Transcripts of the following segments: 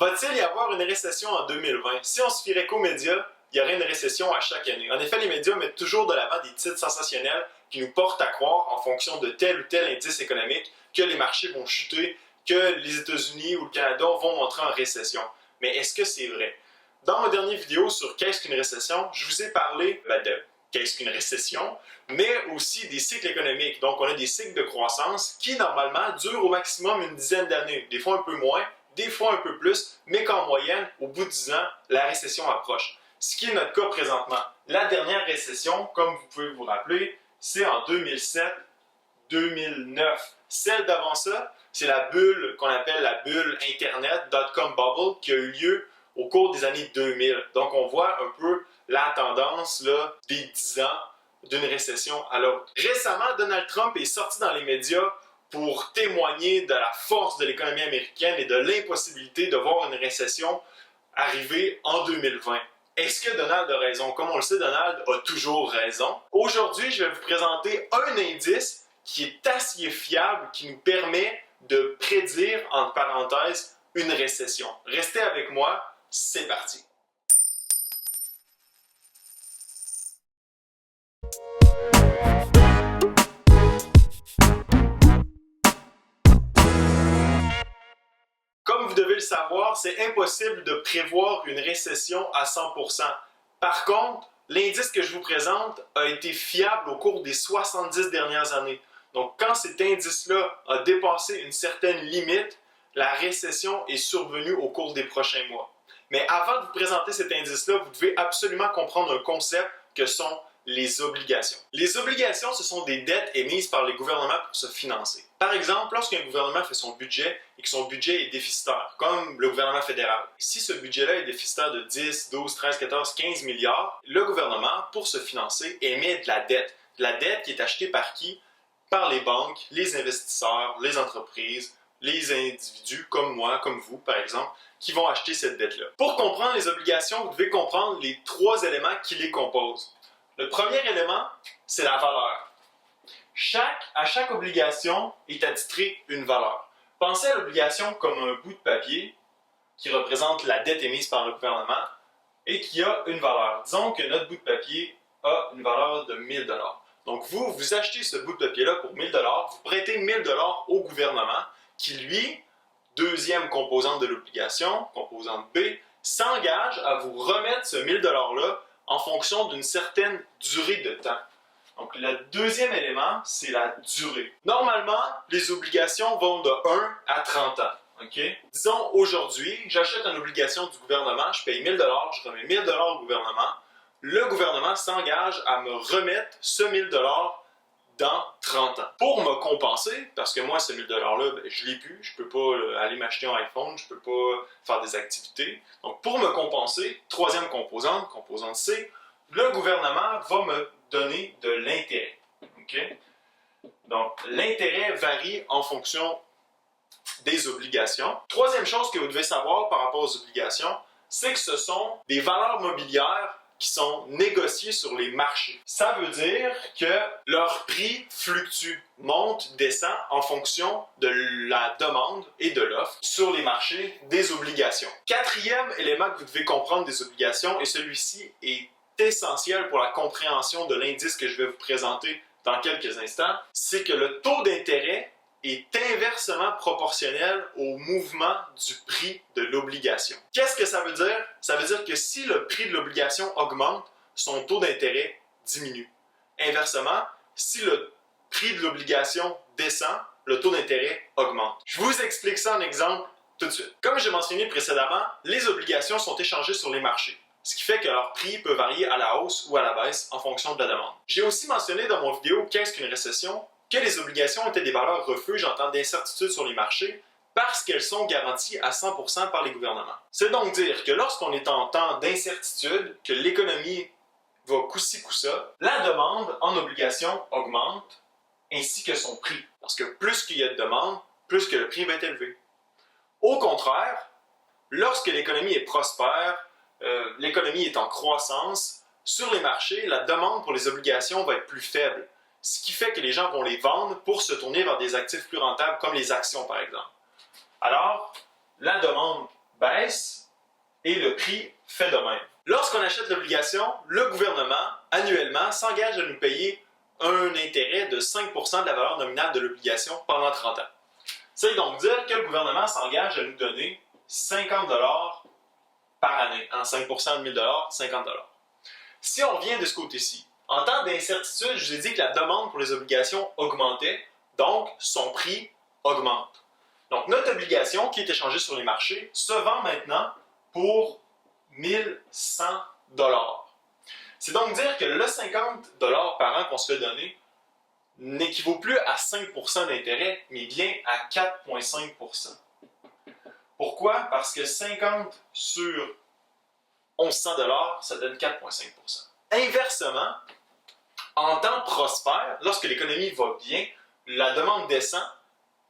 Va-t-il y avoir une récession en 2020? Si on se fierait qu'aux médias, il y aurait une récession à chaque année. En effet, les médias mettent toujours de l'avant des titres sensationnels qui nous portent à croire, en fonction de tel ou tel indice économique, que les marchés vont chuter, que les États-Unis ou le Canada vont entrer en récession. Mais est-ce que c'est vrai? Dans ma dernière vidéo sur qu'est-ce qu'une récession, je vous ai parlé de qu'est-ce qu'une récession, mais aussi des cycles économiques. Donc, on a des cycles de croissance qui, normalement, durent au maximum une dizaine d'années, des fois un peu moins, des fois un peu plus, mais qu'en moyenne, au bout de 10 ans, la récession approche. Ce qui est notre cas présentement. La dernière récession, comme vous pouvez vous rappeler, c'est en 2007-2009. Celle d'avant ça, c'est la bulle qu'on appelle la bulle Internet, dot-com bubble, qui a eu lieu au cours des années 2000. Donc, on voit un peu la tendance là, des 10 ans d'une récession à l'autre. Récemment, Donald Trump est sorti dans les médias pour témoigner de la force de l'économie américaine et de l'impossibilité de voir une récession arriver en 2020. Est-ce que Donald a raison? Comme on le sait, Donald a toujours raison. Aujourd'hui, je vais vous présenter un indice qui est assez fiable, qui nous permet de prédire, entre parenthèses, une récession. Restez avec moi, c'est parti! Comme vous devez le savoir, c'est impossible de prévoir une récession à 100%. Par contre, l'indice que je vous présente a été fiable au cours des 70 dernières années. Donc, quand cet indice-là a dépassé une certaine limite, la récession est survenue au cours des prochains mois. Mais avant de vous présenter cet indice-là, vous devez absolument comprendre un concept que sont les obligations. Les obligations, ce sont des dettes émises par les gouvernements pour se financer. Par exemple, lorsqu'un gouvernement fait son budget et que son budget est déficitaire, comme le gouvernement fédéral, si ce budget-là est déficitaire de 10, 12, 13, 14, 15 milliards, le gouvernement, pour se financer, émet de la dette. De la dette qui est achetée par qui? Par les banques, les investisseurs, les entreprises, les individus comme moi, comme vous par exemple, qui vont acheter cette dette-là. Pour comprendre les obligations, vous devez comprendre les trois éléments qui les composent. Le premier élément, c'est la valeur. À chaque obligation est attitrée une valeur. Pensez à l'obligation comme un bout de papier qui représente la dette émise par le gouvernement et qui a une valeur. Disons que notre bout de papier a une valeur de 1000 $. Donc vous achetez ce bout de papier-là pour 1000 $, vous prêtez 1000 $ au gouvernement qui, lui, deuxième composante de l'obligation, composante B, s'engage à vous remettre ce 1000 $ $-là en fonction d'une certaine durée de temps. Donc, le deuxième élément, c'est la durée. Normalement, les obligations vont de 1 à 30 ans. Okay? Disons, aujourd'hui, j'achète une obligation du gouvernement, je paye 1000 $, je remets 1000 $ au gouvernement. Le gouvernement s'engage à me remettre ce 1000 $ dans 30 ans. Pour me compenser, parce que moi, ce 1000 $ $-là, je ne l'ai plus, je ne peux pas aller m'acheter un iPhone, je ne peux pas faire des activités. Donc, pour me compenser, troisième composante, composante C, le gouvernement va me donner de l'intérêt. Okay? Donc, l'intérêt varie en fonction des obligations. Troisième chose que vous devez savoir par rapport aux obligations, c'est que ce sont des valeurs mobilières qui sont négociés sur les marchés. Ça veut dire que leur prix fluctue, monte, descend en fonction de la demande et de l'offre sur les marchés des obligations. Quatrième élément que vous devez comprendre des obligations, et celui-ci est essentiel pour la compréhension de l'indice que je vais vous présenter dans quelques instants, c'est que le taux d'intérêt est inversement proportionnel au mouvement du prix de l'obligation. Qu'est-ce que ça veut dire? Ça veut dire que si le prix de l'obligation augmente, son taux d'intérêt diminue. Inversement, si le prix de l'obligation descend, le taux d'intérêt augmente. Je vous explique ça en exemple tout de suite. Comme j'ai mentionné précédemment, les obligations sont échangées sur les marchés, ce qui fait que leur prix peut varier à la hausse ou à la baisse en fonction de la demande. J'ai aussi mentionné dans mon vidéo « Qu'est-ce qu'une récession ?» que les obligations étaient des valeurs refuges en temps d'incertitude sur les marchés parce qu'elles sont garanties à 100% par les gouvernements. C'est donc dire que lorsqu'on est en temps d'incertitude, que l'économie va coup-ci coup-ça, la demande en obligations augmente ainsi que son prix. Parce que plus qu'il y a de demande, plus que le prix va être élevé. Au contraire, lorsque l'économie est prospère, l'économie est en croissance, sur les marchés, la demande pour les obligations va être plus faible. Ce qui fait que les gens vont les vendre pour se tourner vers des actifs plus rentables, comme les actions par exemple. Alors, la demande baisse et le prix fait de même. Lorsqu'on achète l'obligation, le gouvernement, annuellement, s'engage à nous payer un intérêt de 5% de la valeur nominale de l'obligation pendant 30 ans. Ça veut donc dire que le gouvernement s'engage à nous donner 50 $ par année. En 5% de 1000 $, 50 $. Si on revient de ce côté-ci, en temps d'incertitude, je vous ai dit que la demande pour les obligations augmentait, donc son prix augmente. Donc notre obligation qui est échangée sur les marchés se vend maintenant pour 1100 $. C'est donc dire que le 50 $ par an qu'on se fait donner n'équivaut plus à 5% d'intérêt, mais bien à 4,5%. Pourquoi? Parce que 50 sur 1100 $, ça donne 4,5%. Inversement, en temps prospère, lorsque l'économie va bien, la demande descend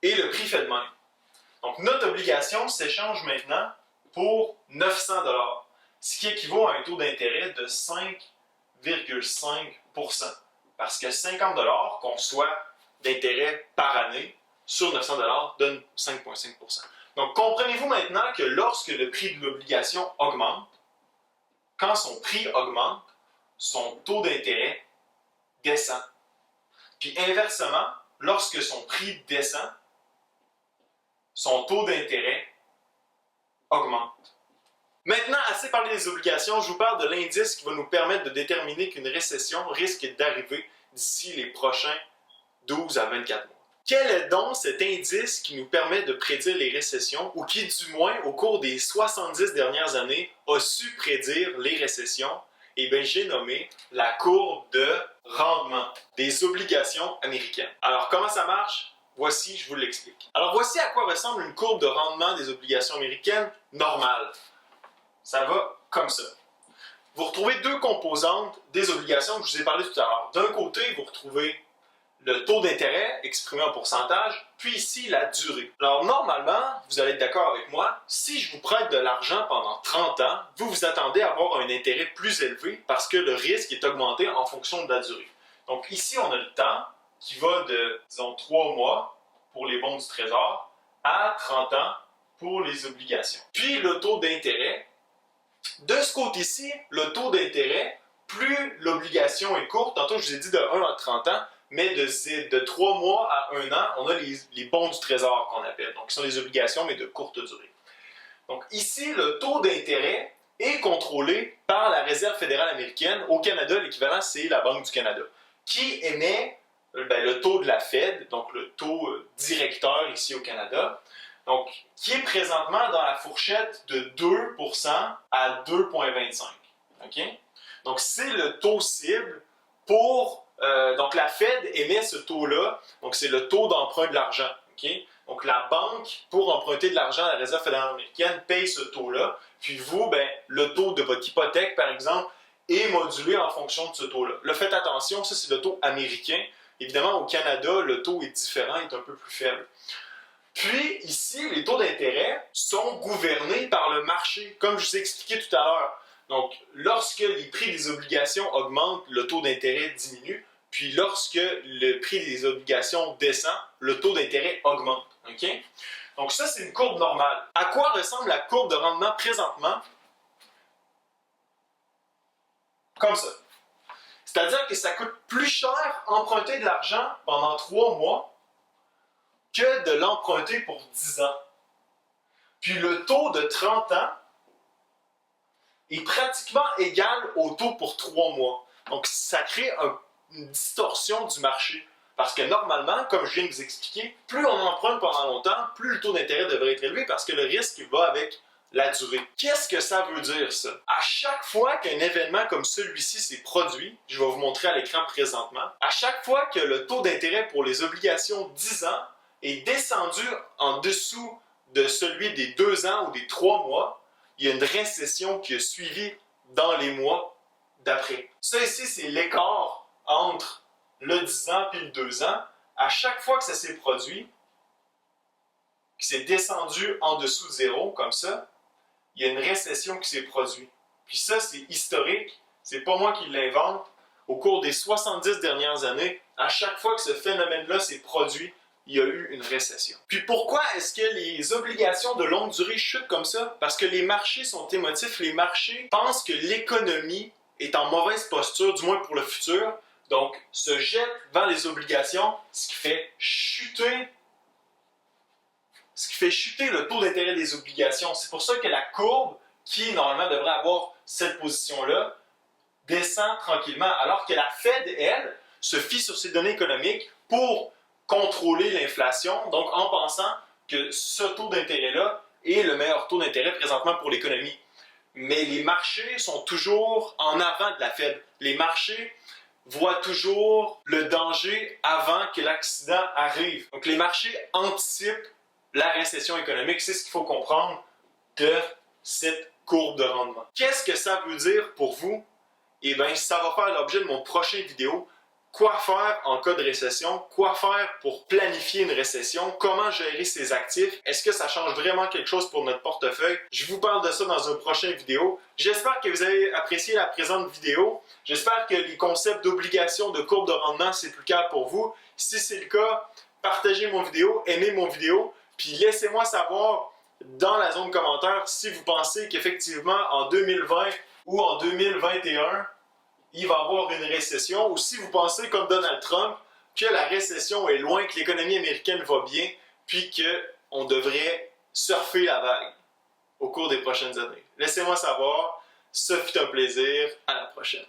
et le prix fait de même. Donc notre obligation s'échange maintenant pour 900 $, ce qui équivaut à un taux d'intérêt de 5,5%. Parce que 50 $ qu'on soit d'intérêt par année sur 900 $ donne 5,5%. Donc comprenez-vous maintenant que lorsque le prix de l'obligation augmente, quand son prix augmente, son taux d'intérêt descend. Puis inversement, lorsque son prix descend, son taux d'intérêt augmente. Maintenant, assez parlé des obligations, je vous parle de l'indice qui va nous permettre de déterminer qu'une récession risque d'arriver d'ici les prochains 12 à 24 mois. Quel est donc cet indice qui nous permet de prédire les récessions ou qui, du moins, au cours des 70 dernières années, a su prédire les récessions? Eh bien, j'ai nommé la courbe de rendement des obligations américaines. Alors, comment ça marche? Voici, je vous l'explique. Alors, voici à quoi ressemble une courbe de rendement des obligations américaines normale. Ça va comme ça. Vous retrouvez deux composantes des obligations que je vous ai parlé tout à l'heure. D'un côté, vous retrouvez le taux d'intérêt exprimé en pourcentage, puis ici, la durée. Alors, normalement, vous allez être d'accord avec moi, si je vous prête de l'argent pendant 30 ans, vous vous attendez à avoir un intérêt plus élevé parce que le risque est augmenté en fonction de la durée. Donc ici, on a le temps qui va de, disons, 3 mois pour les bons du Trésor à 30 ans pour les obligations. Puis le taux d'intérêt, de ce côté-ci, le taux d'intérêt, plus l'obligation est courte, tantôt je vous ai dit de 1 à 30 ans, mais de 3 mois à 1 an, on a les bons du Trésor qu'on appelle, donc qui sont des obligations mais de courte durée. Donc ici, le taux d'intérêt est contrôlé par la Réserve fédérale américaine. Au Canada, l'équivalent, c'est la Banque du Canada, qui émet le taux de la Fed, donc le taux directeur ici au Canada, donc qui est présentement dans la fourchette de 2% à 2,25%. Okay? Donc c'est le taux cible pour... donc la Fed émet ce taux-là, donc c'est le taux d'emprunt de l'argent. Okay? Donc la banque, pour emprunter de l'argent à la Réserve fédérale américaine, paye ce taux-là. Puis vous, le taux de votre hypothèque, par exemple, est modulé en fonction de ce taux-là. Là, faites attention, ça c'est le taux américain. Évidemment, au Canada, le taux est différent, est un peu plus faible. Puis ici, les taux d'intérêt sont gouvernés par le marché, comme je vous ai expliqué tout à l'heure. Donc, lorsque les prix des obligations augmentent, le taux d'intérêt diminue. Puis lorsque le prix des obligations descend, le taux d'intérêt augmente. Okay? Donc ça, c'est une courbe normale. À quoi ressemble la courbe de rendement présentement? Comme ça. C'est-à-dire que ça coûte plus cher emprunter de l'argent pendant 3 mois que de l'emprunter pour 10 ans. Puis le taux de 30 ans est pratiquement égal au taux pour 3 mois. Donc ça crée une distorsion du marché. Parce que normalement, comme je viens de vous expliquer, plus on emprunte pendant longtemps, plus le taux d'intérêt devrait être élevé parce que le risque va avec la durée. Qu'est-ce que ça veut dire, ça? À chaque fois qu'un événement comme celui-ci s'est produit, je vais vous montrer à l'écran présentement, à chaque fois que le taux d'intérêt pour les obligations 10 ans est descendu en dessous de celui des 2 ans ou des 3 mois, il y a une récession qui a suivi dans les mois d'après. Ça ici, c'est l'écart entre le 10 ans et le 2 ans. À chaque fois que ça s'est produit, que c'est descendu en dessous de 0, comme ça, il y a une récession qui s'est produite. Puis ça, c'est historique, c'est pas moi qui l'invente. Au cours des 70 dernières années, à chaque fois que ce phénomène-là s'est produit, il y a eu une récession. Puis pourquoi est-ce que les obligations de longue durée chutent comme ça? Parce que les marchés sont émotifs, les marchés pensent que l'économie est en mauvaise posture, du moins pour le futur, donc se jettent vers les obligations, ce qui fait chuter le taux d'intérêt des obligations. C'est pour ça que la courbe, qui normalement devrait avoir cette position-là, descend tranquillement, alors que la Fed, elle, se fie sur ses données économiques pour contrôler l'inflation, donc en pensant que ce taux d'intérêt-là est le meilleur taux d'intérêt présentement pour l'économie. Mais les marchés sont toujours en avant de la Fed. Les marchés voient toujours le danger avant que l'accident arrive. Donc les marchés anticipent la récession économique. C'est ce qu'il faut comprendre de cette courbe de rendement. Qu'est-ce que ça veut dire pour vous? Eh bien, ça va faire l'objet de mon prochain vidéo. Quoi faire en cas de récession? Quoi faire pour planifier une récession? Comment gérer ses actifs? Est-ce que ça change vraiment quelque chose pour notre portefeuille? Je vous parle de ça dans une prochaine vidéo. J'espère que vous avez apprécié la présente vidéo. J'espère que les concepts d'obligation, de courbe de rendement, c'est plus clair pour vous. Si c'est le cas, partagez mon vidéo, aimez mon vidéo, puis laissez-moi savoir dans la zone commentaire si vous pensez qu'effectivement en 2020 ou en 2021, il va y avoir une récession, ou si vous pensez comme Donald Trump que la récession est loin, que l'économie américaine va bien, puis qu'on devrait surfer la vague au cours des prochaines années. Laissez-moi savoir. Ce fut un plaisir. À la prochaine.